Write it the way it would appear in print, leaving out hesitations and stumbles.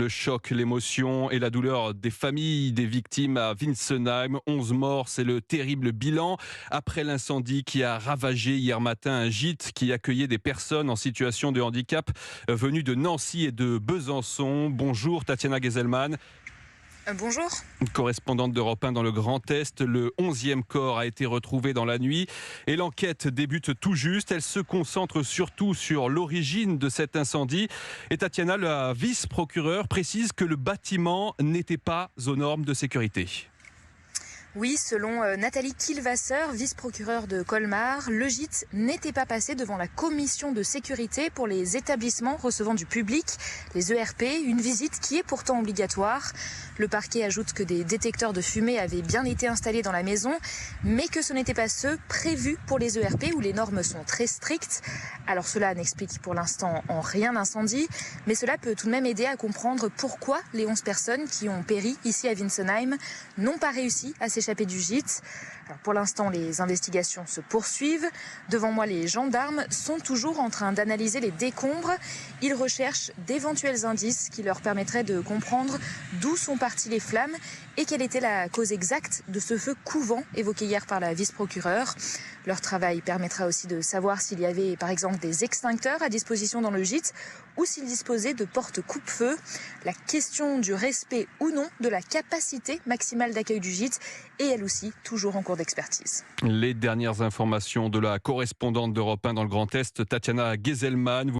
Le choc, l'émotion et la douleur des familles des victimes à Winsenheim. 11 morts, c'est le terrible bilan. Après l'incendie qui a ravagé hier matin un gîte qui accueillait des personnes en situation de handicap venues de Nancy et de Besançon. Bonjour Tatiana Geselman. Bonjour. Correspondante d'Europe 1 dans le Grand Est, le 11e corps a été retrouvé dans la nuit et l'enquête débute tout juste. Elle se concentre surtout sur l'origine de cet incendie. Et Tatiana, la vice-procureure, précise que le bâtiment n'était pas aux normes de sécurité. Oui, selon Nathalie Kielwasser, vice-procureure de Colmar, le gîte n'était pas passé devant la commission de sécurité pour les établissements recevant du public, les ERP, une visite qui est pourtant obligatoire. Le parquet ajoute que des détecteurs de fumée avaient bien été installés dans la maison, mais que ce n'étaient pas ceux prévus pour les ERP où les normes sont très strictes. Alors cela n'explique pour l'instant en rien l'incendie, mais cela peut tout de même aider à comprendre pourquoi les 11 personnes qui ont péri ici à Winsenheim n'ont pas réussi à s'échapper du gîte. Alors pour l'instant, les investigations se poursuivent. Devant moi, les gendarmes sont toujours en train d'analyser les décombres. Ils recherchent d'éventuels indices qui leur permettraient de comprendre d'où sont parties les flammes et quelle était la cause exacte de ce feu couvant évoqué hier par la vice-procureure. Leur travail permettra aussi de savoir s'il y avait par exemple des extincteurs à disposition dans le gîte ou s'ils disposaient de portes coupe-feu. La question du respect ou non de la capacité maximale d'accueil du gîte est elle aussi toujours en cours d'expertise. Les dernières informations de la correspondante d'Europe 1 dans le Grand Est, Tatiana Geselman.